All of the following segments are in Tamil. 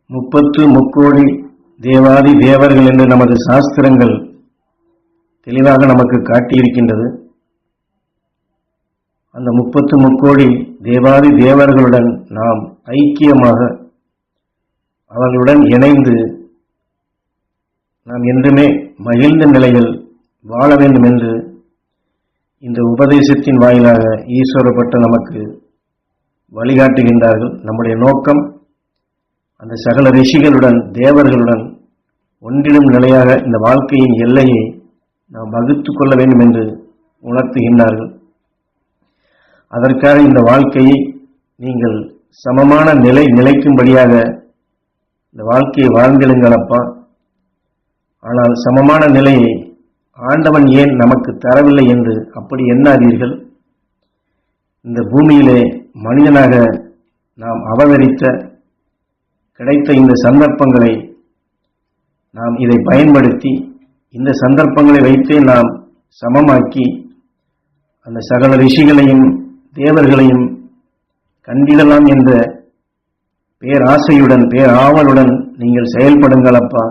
முக்கோடி தேவாதி தேவர்கள் என்று நமது சாஸ்திரங்கள் தெளிவாக நமக்கு காட்டியிருக்கின்றது. அந்த முக்கோடி தேவாதி தேவர்களுடன் நாம் ஐக்கியமாக அவர்களுடன் இணைந்து நாம் என்றுமே மகிழ்ந்த நிலையில் வாழ வேண்டும் என்று இந்த உபதேசத்தின் வாயிலாக ஈஸ்வரப்பட்ட நமக்கு வழிகாட்டுகின்றார்கள். நம்முடைய நோக்கம் அந்த சகல ரிஷிகளுடன் தேவர்களுடன் ஒன்றிடும் நிலையாக இந்த வாழ்க்கையின் எல்லையை நாம் வகுத்து கொள்ள வேண்டும் என்று உணர்த்துகின்றார்கள். அதற்காக இந்த வாழ்க்கையை நீங்கள் சமமான நிலைக்கும்படியாக இந்த வாழ்க்கையை வாழ்ந்திடுங்களப்பா. ஆனால் சமமான நிலையை ஆண்டவன் ஏன் நமக்கு தரவில்லை என்று அப்படி எண்ணாதீர்கள். இந்த பூமியிலே மனிதனாக நாம் அவதரித்த கிடைத்த இந்த சந்தர்ப்பங்களை நாம் இதை பயன்படுத்தி இந்த சந்தர்ப்பங்களை வைத்தே நாம் சமமாக்கி அந்த சகல ரிஷிகளையும் தேவர்களையும் கண்டிடலாம் என்ற பேராசையுடன் பேராவலுடன் நீங்கள் செயல்படுங்களப்பா.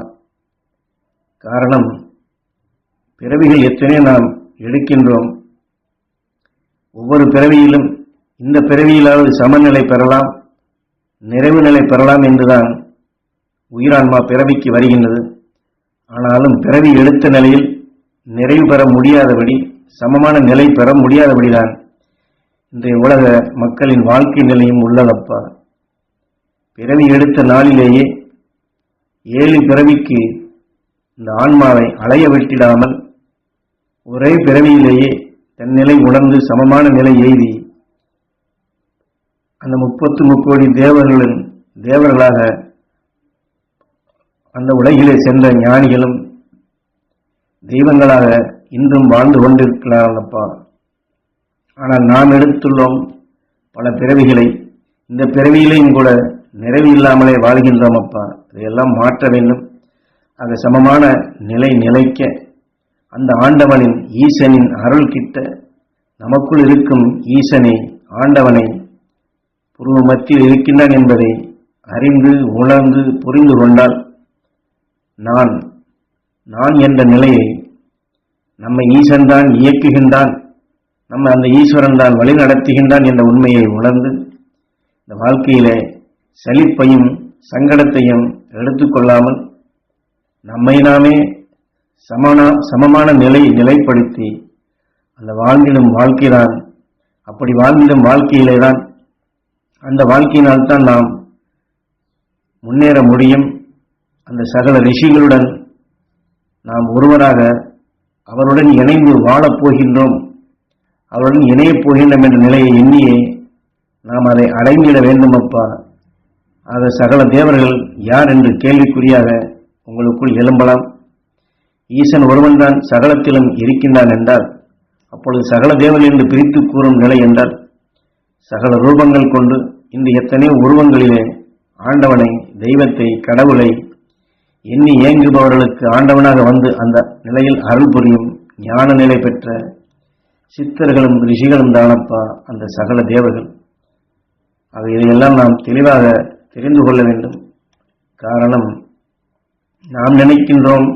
காரணம், பிறவிகள் எத்தனை நாம் எடுக்கின்றோம். ஒவ்வொரு பிறவியிலும் இந்த பிறவியிலாவது சமநிலை பெறலாம், நிறைவு நிலை பெறலாம் என்றுதான் உயிரான்மா பிறவிக்கு வருகின்றது. ஆனாலும் பிறவி எடுத்த நிலையில் நிறைவு பெற முடியாதபடி, சமமான நிலை பெற முடியாதபடிதான் இன்றைய உலக மக்களின் வாழ்க்கை நிலையும் உள்ளதப்பா. பிறவி எடுத்த நாளிலேயே 7 பிறவிக்கு இந்த ஆன்மாவை அலைய விட்டிடாமல் ஒரே பிறவியிலேயே தன் நிலை உணர்ந்து சமமான நிலை எய்தி அந்த முக்கோடி தேவர்களாக அந்த உலகிலே சென்ற ஞானிகளும் தெய்வங்களாக இன்றும் வாழ்ந்து கொண்டிருக்கிறார்களப்பா. ஆனால் நாம் எடுத்துள்ளோம் பல பிறவிகளை. இந்த பிறவியிலையும் கூட நிறைவு இல்லாமலே வாழ்கின்றோம் அப்பா. இதையெல்லாம் மாற்ற வேண்டும். ஆக சமமான நிலைக்க அந்த ஆண்டவனின் ஈசனின் அருள் கிட்ட நமக்குள் இருக்கும் ஈசனை ஆண்டவனை புருவ மத்தியில் இருக்கின்றான் என்பதை அறிந்து உணர்ந்து புரிந்து கொண்டால் நான் என்ற நிலையை நம்மை ஈசன்தான் இயக்குகின்றான், நம்ம அந்த ஈஸ்வரன் தான் வழி நடத்துகின்றான் என்ற உண்மையை உணர்ந்து இந்த வாழ்க்கையிலே சலிப்பையும் சங்கடத்தையும் நம்மை நாமே சமமான நிலைப்படுத்தி அந்த வாழ்ந்திடும் வாழ்க்கைதான். அப்படி வாழ்ந்திடும் வாழ்க்கையிலே தான் அந்த வாழ்க்கையினால்தான் நாம் முன்னேற முடியும். அந்த சகல ரிஷிகளுடன் நாம் ஒருவராக அவருடன் இணைந்து வாழப் போகின்றோம், அவருடன் இணையப் போகின்றோம் என்ற நிலையை எண்ணியே நாம் அதை அடைந்திட வேண்டுமப்பா. ஆக சகல தேவர்கள் யார் என்று கேள்விக்குறியாக உங்களுக்குள் எழும்பலாம். ஈசன் ஒருவன்தான் சகலத்திலும் இருக்கின்றான் என்றால் அப்பொழுது சகல தேவர்கள் என்று பிரித்து கூறும் நிலை என்றால் சகல ரூபங்கள் கொண்டு இன்று எத்தனையோ உருவங்களிலே ஆண்டவனை, தெய்வத்தை, கடவுளை எண்ணி ஏங்குபவர்களுக்கு ஆண்டவனாக வந்து அந்த நிலையில் அருள் புரியும் ஞான நிலை பெற்ற சித்தர்களும் ரிஷிகளும் தானப்பா அந்த சகல தேவர்கள். ஆக இதையெல்லாம் நாம் தெளிவாக தெரிந்து கொள்ள வேண்டும். காரணம், நாம் நினைக்கின்றோம்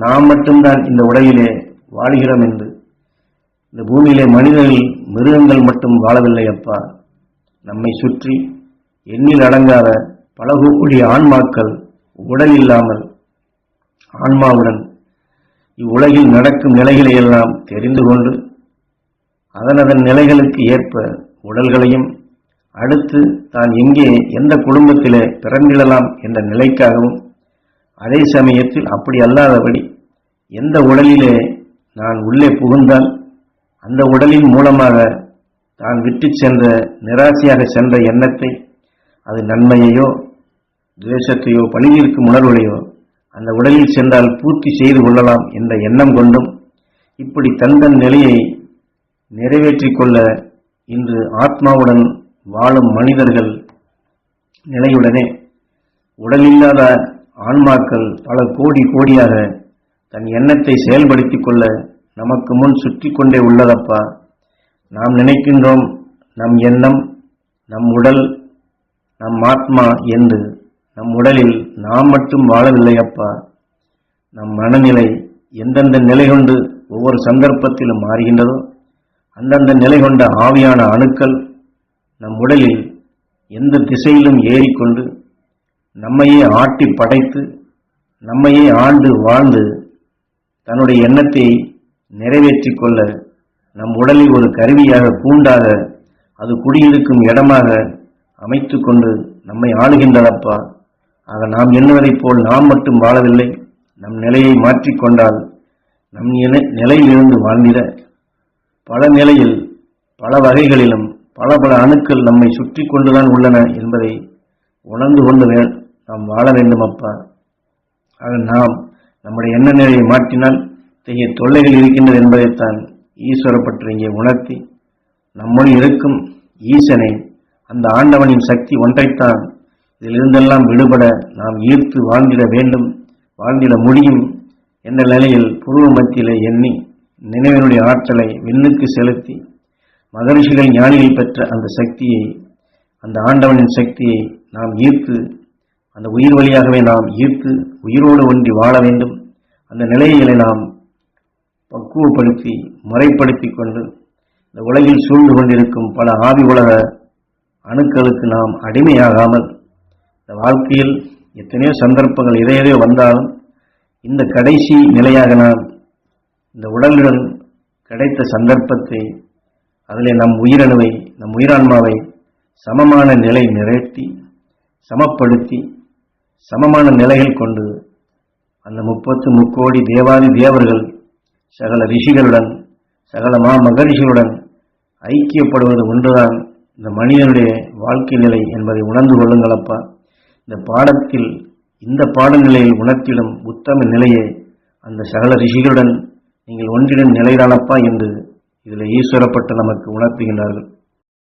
நாம் மட்டும்தான் இந்த உலகிலே வாழ்கிறோம் என்று. இந்த பூமியிலே மனிதர்கள் மிருகங்கள் மட்டும் வாழவில்லை அப்பா. நம்மை சுற்றி எண்ணில் அடங்காத பல கோடி ஆன்மாக்கள் உடல் இல்லாமல் ஆன்மாவுடன் இவ்வுலகில் நடக்கும் நிலைகளை எல்லாம் தெரிந்து கொண்டு அதன் நிலைகளுக்கு ஏற்ப உடல்களையும் அடுத்து தான் எங்கே எந்த குடும்பத்திலே பிறந்திடலாம் என்ற நிலைக்காகவும், அதே சமயத்தில் அப்படி அல்லாதபடி எந்த உடலிலே நான் உள்ளே புகுந்தால் அந்த உடலின் மூலமாக தான் விட்டு சென்ற நிராசையாக சென்ற எண்ணத்தை, அது நன்மையையோ துவேஷத்தையோ பழிதீர்க்கும் உணர்வுடையோ அந்த உடலில் சென்றால் பூர்த்தி செய்து கொள்ளலாம் என்ற எண்ணம் கொண்டும் இப்படி தன் நிலையை நிறைவேற்றிக் கொள்ள இன்று ஆத்மாவுடன் வாழும் மனிதர்கள் நிலையுடனே உடலில்லாத ஆன்மாக்கள் பல கோடியாக தன் எண்ணத்தை செயல்படுத்திக் கொள்ள நமக்கு முன் சுற்றி கொண்டே உள்ளதப்பா. நாம் நினைக்கின்றோம் நம் எண்ணம், நம் உடல், நம் ஆத்மா என்று நம் உடலில் நாம் மட்டும் வாழவில்லை அப்பா. நம் மனநிலை எந்தெந்த நிலை கொண்டு ஒவ்வொரு சந்தர்ப்பத்திலும் மாறுகின்றதோ அந்தந்த நிலை கொண்ட ஆவியான அணுக்கள் நம் உடலில் எந்த திசையிலும் ஏறிக்கொண்டு நம்மையே ஆட்டி படைத்து நம்மையே ஆண்டு வாழ்ந்து தன்னுடைய எண்ணத்தை நிறைவேற்றிக் கொள்ள நம் உடலை ஒரு கருவியாக கூண்டாக அது குடியிருக்கும் இடமாக அமைத்து கொண்டு நம்மை ஆளுகின்றனப்பா. ஆக நாம் எண்ணுவதைப் போல் நாம் மட்டும் வாழவில்லை. நம் நிலையை மாற்றிக்கொண்டால் நம் நிலையிலிருந்து வாழ்ந்திட பல நிலையில் பல வகைகளிலும் பல பல அணுக்கள் நம்மை சுற்றி கொண்டுதான் உள்ளன என்பதை உணர்ந்து கொண்டு நாம் வாழ வேண்டும் அப்பா. ஆக நாம் நம்முடைய எண்ண நிலையை மாற்றினால் இத்தகைய தொல்லைகள் இருக்கின்றது என்பதைத்தான் ஈஸ்வர பற்றி இங்கே உணர்த்தி நம்முள் இருக்கும் ஈசனை அந்த ஆண்டவனின் சக்தி ஒன்றைத்தான் இதிலிருந்தெல்லாம் விடுபட நாம் ஈர்த்து வாழ்ந்திட வேண்டும், வாழ்ந்திட முடியும் என்ற நிலையில் புருவ மத்தியிலே எண்ணி நினைவினுடைய ஆற்றலை விண்ணுக்கு செலுத்தி மகரிஷிகள் ஞானிகள் பெற்ற அந்த சக்தியை அந்த ஆண்டவனின் சக்தியை நாம் ஈர்த்து அந்த உயிர் வழியாகவே நாம் ஈர்த்து உயிரோடு ஒன்றி வாழ வேண்டும். அந்த நிலைகளை நாம் பக்குவப்படுத்தி முறைப்படுத்தி கொண்டு இந்த உலகில் சூழ்ந்து கொண்டிருக்கும் பல ஆவி உலக அணுக்களுக்கு நாம் அடிமையாகாமல் இந்த வாழ்க்கையில் எத்தனையோ சந்தர்ப்பங்கள் இதையவே வந்தாலும் இந்த கடைசி நிலையாக நாம் இந்த உடலுடன் கிடைத்த சந்தர்ப்பத்தை அதிலே நம் உயிரணுவை நம் உயிரான்மாவை சமமான நிலை நிறைவேற்றி சமப்படுத்தி சமமான நிலைகள் கொண்டு அந்த 30 கோடி தேவாதி தேவர்கள் சகல ரிஷிகளுடன் சகல மகரிஷிகளுடன் ஐக்கியப்படுவது ஒன்றுதான் இந்த மனிதனுடைய வாழ்க்கை நிலை என்பதை உணர்ந்து கொள்ளுங்களப்பா. இந்த பாடத்தில் இந்த பாடநிலையில் உணர்த்திடும் உத்தம நிலையை அந்த சகல ரிஷிகளுடன் நீங்கள் ஒன்றிடும் நிலைதானப்பா என்று இதில் ஈஸ்வரப்பட்டு நமக்கு உணர்த்துகின்றார்கள்.